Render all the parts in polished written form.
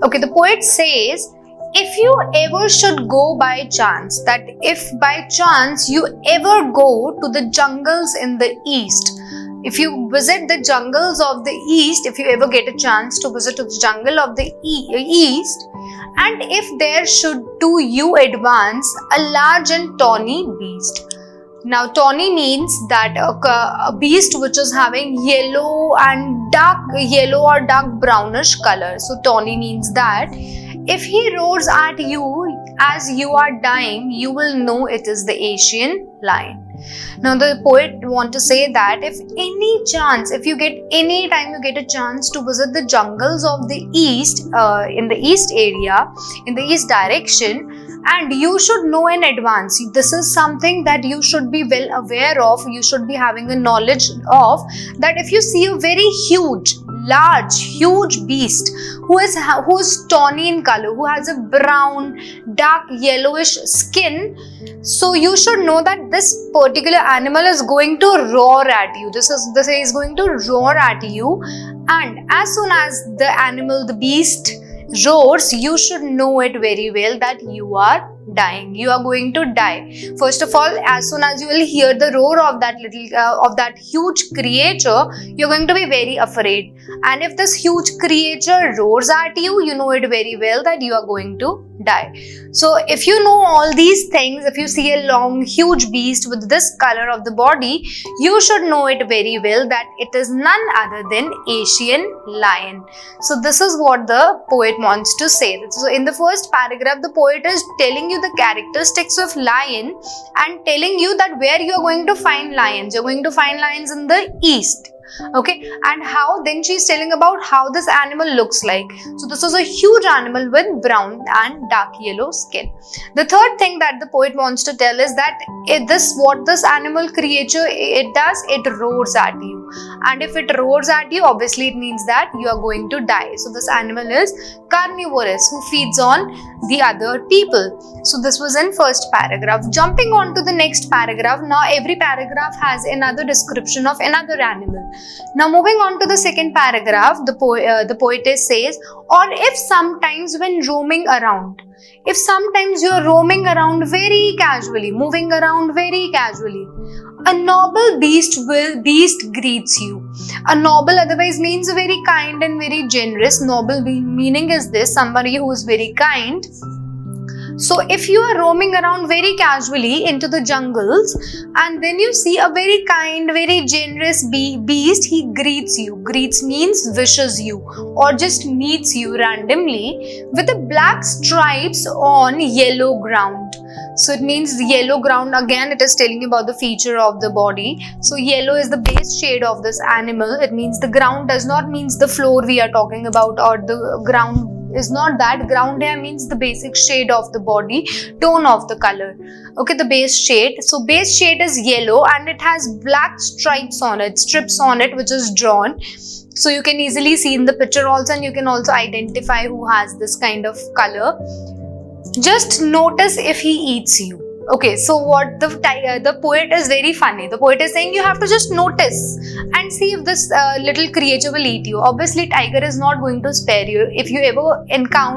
Okay, the poet says, if you ever should go by chance, that if by chance you ever go to the jungles in the east, if you visit the jungles of the east, if you ever get a chance to visit the jungle of the east, and if there should to you advance a large and tawny beast. Now, tawny means that a beast which is having yellow and dark yellow or dark brownish color. So, tawny means that if he roars at you as you are dying, you will know it is the Asian lion. Now, the poet want to say that if any chance, if you get any time you get a chance to visit the jungles of the east, in the east area, in the east direction, and you should know in advance, this is something that you should be well aware of, you should be having a knowledge of, that if you see a very huge beast who is tawny in color, who has a brown, dark yellowish skin, so you should know that this particular animal is going to roar at you. This is going to roar at you, and as soon as the beast roars, you should know it very well that you are dying. You are going to die. First of all, as soon as you will hear the roar of that huge creature, you're going to be very afraid. And if this huge creature roars at you, you know it very well that you are going to die. So if you know all these things, if you see a long, huge beast with this color of the body, you should know it very well that it is none other than Asian lion. So this is what the poet wants to say. So in the first paragraph, the poet is telling you the characteristics of lion and telling you that where you are going to find lions. You're going to find lions in the east. Okay, and how then she's telling about how this animal looks like. So this is a huge animal with brown and dark yellow skin. The third thing that the poet wants to tell is that what this animal creature it does, it roars at you, and if it roars at you, obviously it means that you are going to die. So this animal is carnivorous, who feeds on the other people. So this was in first paragraph. Jumping on to the next paragraph, now every paragraph has another description of another animal. Now moving on to the second paragraph, the poetess says, or if sometimes when roaming around, if sometimes you are roaming around very casually, moving around very casually, a noble beast greets you. A noble otherwise means very kind and very generous. Noble meaning is this, somebody who is very kind. So if you are roaming around very casually into the jungles and then you see a very kind, very generous beast, he greets you. Greets means wishes you or just meets you randomly with the black stripes on yellow ground. So it means yellow ground. Again, it is telling you about the feature of the body. So yellow is the base shade of this animal. It means the ground does not means the floor we are talking about, or the ground is not that. Ground here means the basic shade of the body, tone of the color. Okay, the base shade. So base shade is yellow and it has black stripes on it, strips on it, which is drawn. So you can easily see in the picture also, and you can also identify who has this kind of color. Just notice if he eats you. Okay, so what the poet is very funny. The poet is saying you have to just notice and see if this little creature will eat you. Obviously, tiger is not going to spare you. If you ever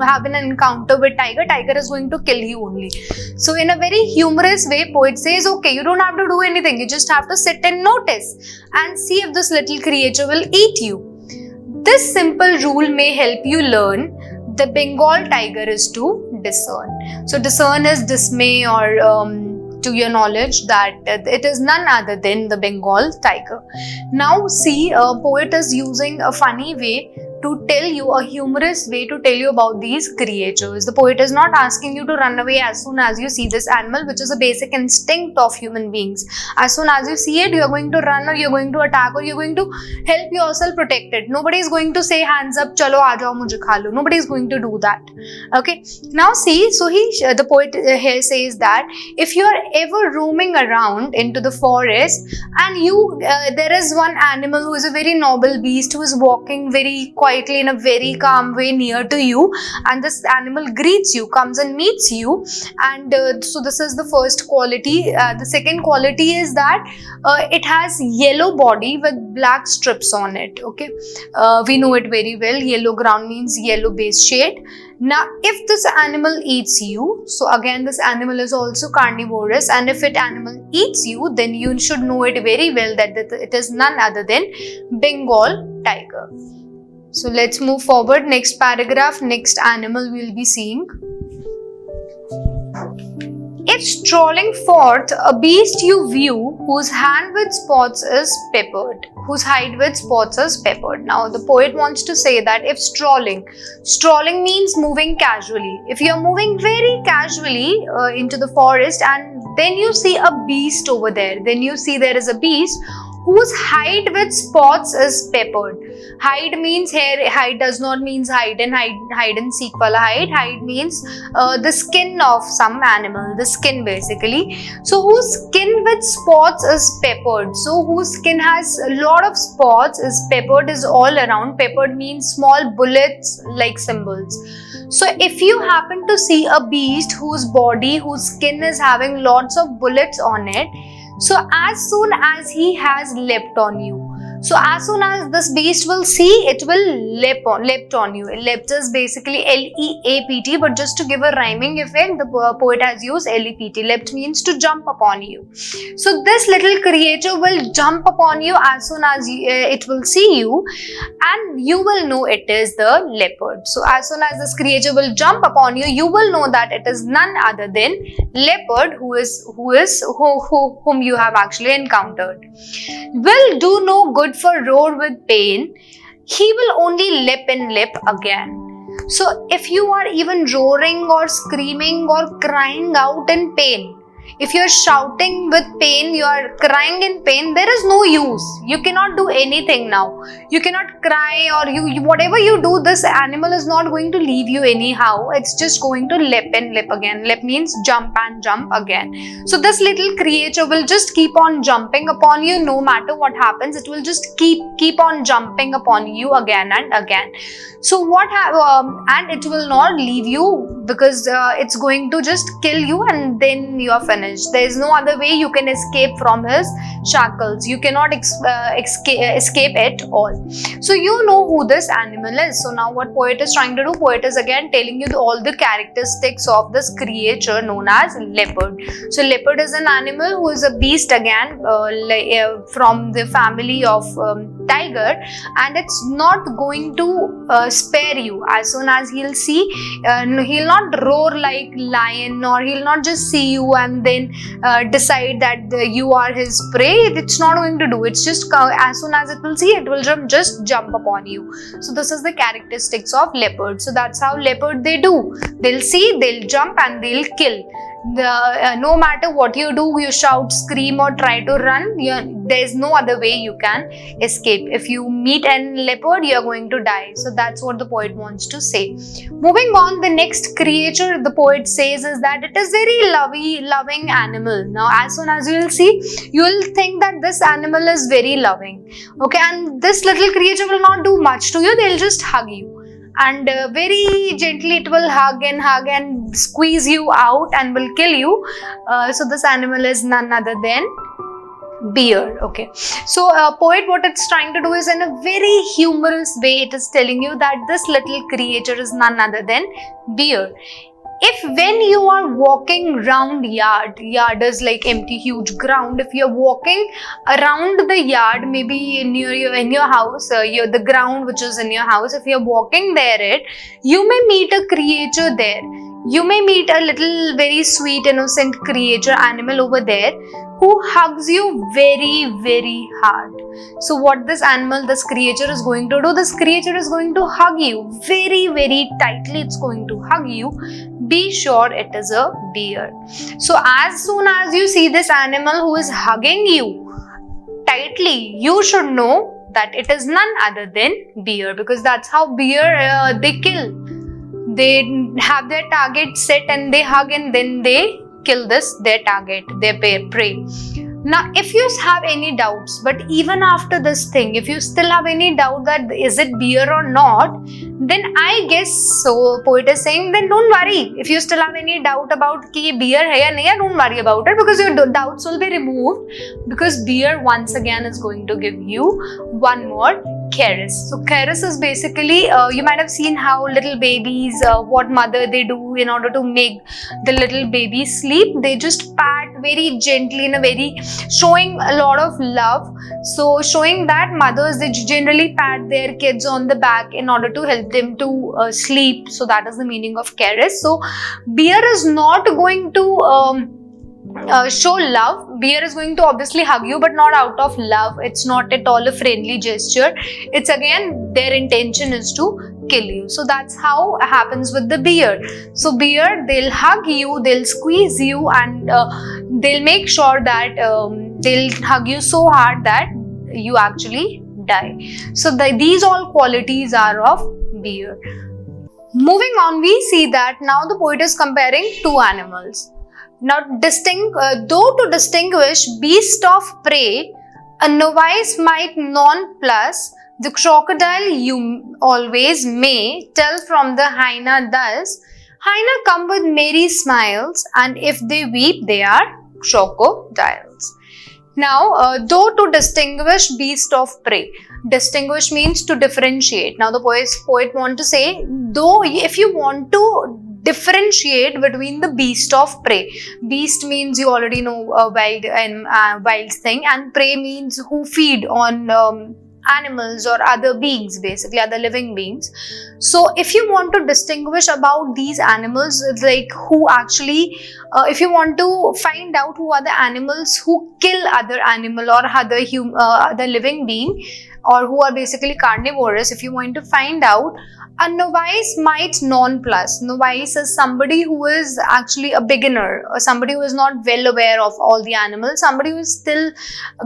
have an encounter with tiger is going to kill you only. So in a very humorous way, poet says, okay, you don't have to do anything. You just have to sit and notice and see if this little creature will eat you. This simple rule may help you learn the Bengal tiger is to discern. So discern is dismay, or to your knowledge that it is none other than the Bengal tiger. Now see, a poet is using a funny way to tell you, a humorous way to tell you about these creatures. The poet is not asking you to run away as soon as you see this animal, which is a basic instinct of human beings. As soon as you see it, you are going to run, or you are going to attack, or you are going to help yourself protect it. Nobody is going to say hands up, chalo aa jao mujhe kha lo. Nobody is going to do that. Okay. Now see, so the poet here says that if you are ever roaming around into the forest and there is one animal who is a very noble beast who is walking very quietly quietly in a very calm way near to you, and this animal greets you, comes and meets you. And so this is the first quality. The second quality is that it has yellow body with black strips on it. Okay, we know it very well. Yellow ground means yellow base shade. Now, if this animal eats you, so again this animal is also carnivorous, and if it animal eats you, then you should know it very well that it is none other than Bengal tiger. So let's move forward. Next paragraph, next animal we'll be seeing. If strolling forth a beast you view, whose hand with spots is peppered, whose hide with spots is peppered. Now the poet wants to say that if strolling means moving casually. If you are moving very casually into the forest and then you see a beast over there, then you see there is a beast whose hide with spots is peppered. Hide means hair. Hide does not mean hide and seek wala hide. Hide means the skin of some animal, the skin basically. So whose skin with spots is peppered. So whose skin has a lot of spots is peppered, is all around. Peppered means small bullets like symbols. So if you happen to see a beast whose body, whose skin is having lots of bullets on it, so as soon as he has leapt on you, so as soon as this beast will see, it will leap on you. Leapt is basically L-E-A-P-T, but just to give a rhyming effect, the poet has used L-E-P-T. Leapt means to jump upon you. So this little creature will jump upon you as soon as it will see you, and you will know it is the leopard. So as soon as this creature will jump upon you, you will know that it is none other than leopard, whom you have actually encountered. Will do no good for roar with pain, he will only lip and lip again. So if you are even roaring or screaming or crying out in pain, if you are shouting with pain, you are crying in pain, there is no use. You cannot do anything now. You cannot cry, or whatever you do, this animal is not going to leave you anyhow. It's just going to lip and lip again. Lip means jump and jump again. So this little creature will just keep on jumping upon you no matter what happens. It will just keep on jumping upon you again and again. So and it will not leave you, because it's going to just kill you and then you are finished. There is no other way you can escape from his shackles. You cannot escape at all. So you know who this animal is. So now what poet is trying to do? Poet is again telling you all the characteristics of this creature known as leopard. So leopard is an animal who is a beast again, from the family of tiger, and it's not going to spare you. As soon as he'll see, he'll not roar like lion, or he'll not just see you and then decide that you are his prey. It's not going to do. It's just as soon as it will see, it will just jump upon you. So this is the characteristics of leopard. So that's how leopard they do. They'll see, they'll jump, and they'll kill. No matter what you do, you shout, scream, or try to run, there's no other way you can escape. If you meet a leopard, you are going to die. So that's what the poet wants to say. Moving on, the next creature the poet says is that it is very loving animal. Now as soon as you will see, you will think that this animal is very loving. Okay, and this little creature will not do much to you. They'll just hug you. And very gently it will hug and squeeze you out and will kill you. So this animal is none other than bear. Okay, so poet, what it's trying to do is, in a very humorous way, it is telling you that this little creature is none other than bear. If when you are walking round yard is like empty huge ground, if you're walking around the yard, maybe in your house, the ground which is in your house, if you're walking there, you may meet a creature there. You may meet a little very sweet innocent creature, animal over there, who hugs you very, very hard. So what this creature is going to do? This creature is going to hug you very, very tightly. It's going to hug you. Be sure it is a bear. So as soon as you see this animal who is hugging you tightly, you should know that it is none other than bear, because that's how bear they kill. They have their target set and they hug, and then they kill their target, their prey. Now, if you have any doubts, but even after this thing, if you still have any doubt that is it beer or not, then I guess so. Poet is saying, then don't worry. If you still have any doubt about ki beer hai ya nahi, don't worry about it, because your doubts will be removed, because beer once again is going to give you one more caress. So caress is basically, you might have seen how little babies, what mother they do in order to make the little baby sleep. They just pat very gently in a very, showing a lot of love. So showing that mothers, they generally pat their kids on the back in order to help them to sleep. So that is the meaning of caress. So beer is not going to show love. Bear is going to obviously hug you, but not out of love. It's not at all a friendly gesture. It's again, their intention is to kill you. So that's how it happens with the bear. So bear, they'll hug you, they'll squeeze you, and they'll make sure that they'll hug you so hard that you actually die. So these all qualities are of bear. Moving on, we see that now the poet is comparing two animals. Now, though to distinguish beast of prey, a novice might nonplus, the crocodile you always may tell from the hyena thus, hyena come with merry smiles, and if they weep, they are crocodiles. Now, though to distinguish beast of prey, distinguish means to differentiate. Now, the poet want to say, though if you want to differentiate between the beast of prey. Beast means you already know wild and wild thing, and prey means who feed on animals or other beings, basically other living beings. So if you want to distinguish about these animals, like who actually, if you want to find out who are the animals who kill other animal or other living being, or who are basically carnivorous, if you want to find out, a novice might nonplus. Novice is somebody who is actually a beginner, or somebody who is not well aware of all the animals, somebody who is still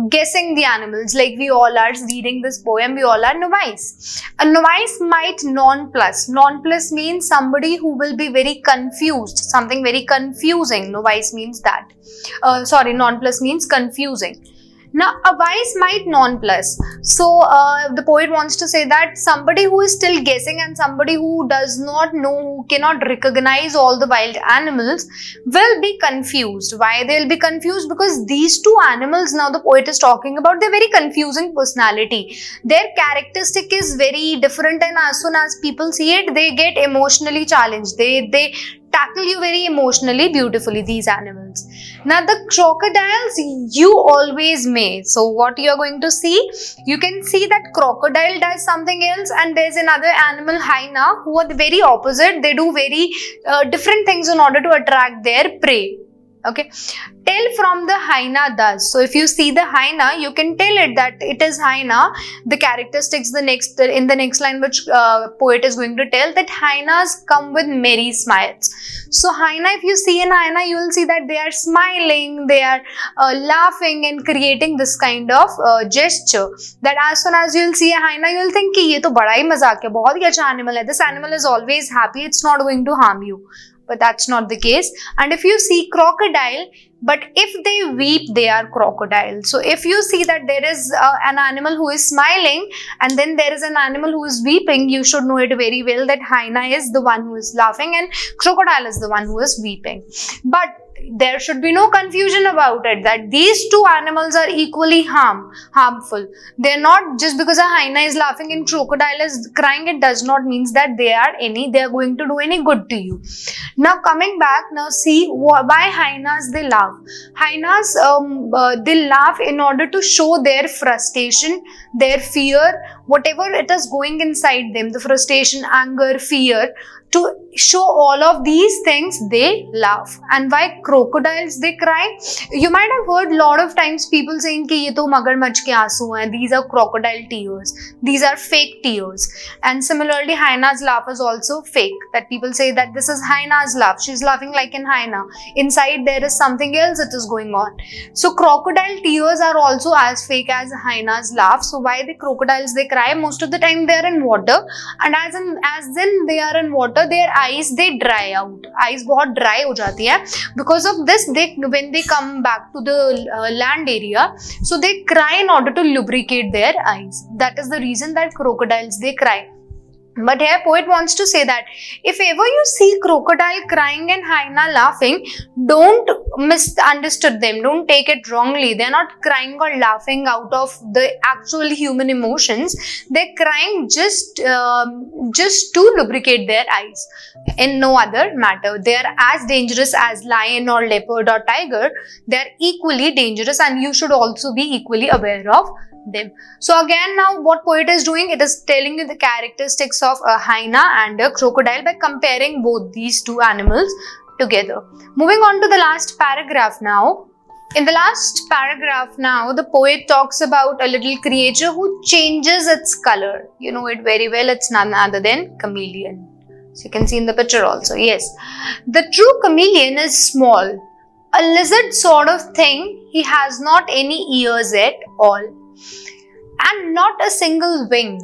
guessing the animals, like we all are reading this poem, we all are novice. A novice might nonplus. Nonplus means somebody who will be very confused, something very confusing. Novice means that. Nonplus means confusing. Now, a wise might nonplus. So, the poet wants to say that somebody who is still guessing and somebody who does not know, who cannot recognize all the wild animals, will be confused. Why they'll be confused? Because these two animals now the poet is talking about, they're very confusing personality. Their characteristic is very different, and as soon as people see it, they get emotionally challenged. They tackle you very emotionally, beautifully, these animals. Now, the crocodiles you always may. So, what you are going to see? You can see that crocodile does something else, and there's another animal, hyena, who are the very opposite. They do very different things in order to attract their prey. Okay, tell from the hyena thus. So if you see the hyena, you can tell it that it is hyena. The characteristics in the next line, which poet is going to tell, that hyenas come with merry smiles. So hyena, if you see an hyena, you will see that they are smiling, they are laughing and creating this kind of gesture. That as soon as you will see a hyena, you will think कि ये तो बड़ा ही मजाक है, बहुत ही अच्छा animal है. This animal is always happy. It's not going to harm you. But that's not the case. And if you see crocodile, but if they weep, they are crocodiles. So if you see that there is an animal who is smiling and then there is an animal who is weeping, you should know it very well that hyena is the one who is laughing and crocodile is the one who is weeping. But there should be no confusion about it, that these two animals are equally harmful. They're not, just because a hyena is laughing and crocodile is crying, it does not mean that they are going to do any good to you. Now coming back, now see why hyenas they laugh. Hyenas they laugh in order to show their frustration, their fear, whatever it is going inside them, the frustration, anger, fear. To show all of these things, they laugh. And why crocodiles they cry? You might have heard a lot of times people saying कि ये तो मगरमच्छ के आंसू हैं. These are crocodile tears. These are fake tears. And similarly, hyena's laugh is also fake. That people say that this is hyena's laugh. She's laughing like an hyena. Inside there is something else that is going on. So crocodile tears are also as fake as hyena's laugh. So why the crocodiles they cry? Most of the time they are in water, and as in they are in water, water, their eyes they dry out. Eyes बहुत dry हो जाती है. Because of this, when they come back to the land area, so they cry in order to lubricate their eyes. That is the reason that crocodiles they cry. But here poet wants to say that if ever you see crocodile crying and hyena laughing, don't misunderstood them, don't take it wrongly. They're not crying or laughing out of the actual human emotions. They're crying just to lubricate their eyes, in no other matter. They are as dangerous as lion or leopard or tiger. They are equally dangerous, and you should also be equally aware of them. So again, now what poet is doing, it is telling you the characteristics of a hyena and a crocodile by comparing both these two animals together. Moving on to the last paragraph now. In the last paragraph now, the poet talks about a little creature who changes its color. You know it very well, it's none other than chameleon. So you can see in the picture also. Yes, the true chameleon is small, a lizard sort of thing. He has not any ears at all, and not a single wing.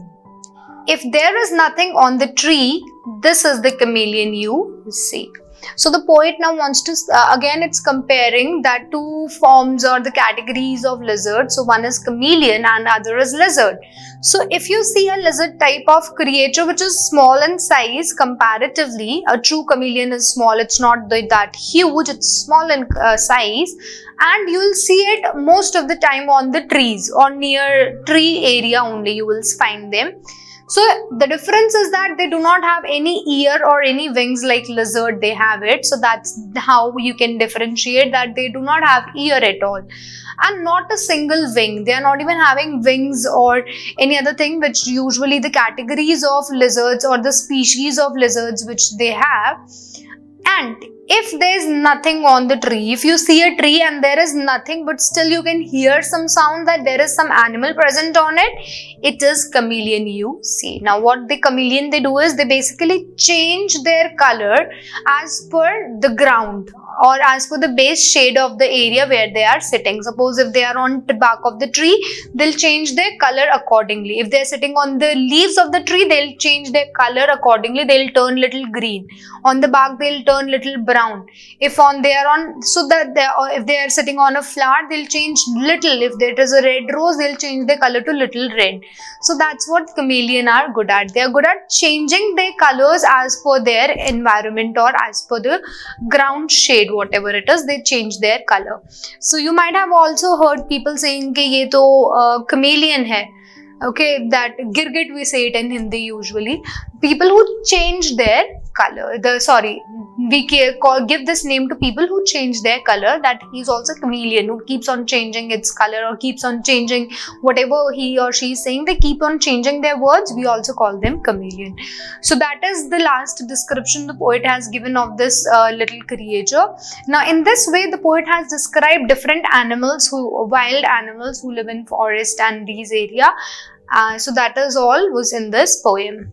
If there is nothing on the tree, this is the chameleon you see. So the poet now wants to, again it's comparing that two forms or the categories of lizard. So one is chameleon and other is lizard. So if you see a lizard type of creature which is small in size comparatively, a true chameleon is small, it's not that huge, it's small in size, and you will see it most of the time on the trees or near tree area only you will find them. So the difference is that they do not have any ear or any wings like lizard they have it. So that's how you can differentiate that they do not have ear at all. And not a single wing. They are not even having wings or any other thing, which usually the categories of lizards or the species of lizards which they have. And if there is nothing on the tree, if you see a tree and there is nothing but still you can hear some sound that there is some animal present on it, it is chameleon you see. Now what the chameleon they do is they basically change their color as per the ground or as per the base shade of the area where they are sitting. Suppose if they are on the bark of the tree, they'll change their color accordingly. If they are sitting on the leaves of the tree, they'll change their color accordingly. They'll turn little green. On the bark, they'll turn little brown. If they are sitting on a flower, they'll change little. If it is a red rose, they'll change their color to little red. So that's what chameleon are good at. They are good at changing their colors as per their environment or as per the ground shade, whatever it is, they change their color. So you might have also heard people saying कि ये तो chameleon है. Okay, that girgit we say it in Hindi usually. People who change their color, we give this name to people who change their color, that he's also chameleon, who keeps on changing its color or keeps on changing whatever he or she is saying, they keep on changing their words, we also call them chameleon. So that is the last description the poet has given of this little creature. Now in this way the poet has described different animals, wild animals who live in forest and these area. So that is all was in this poem.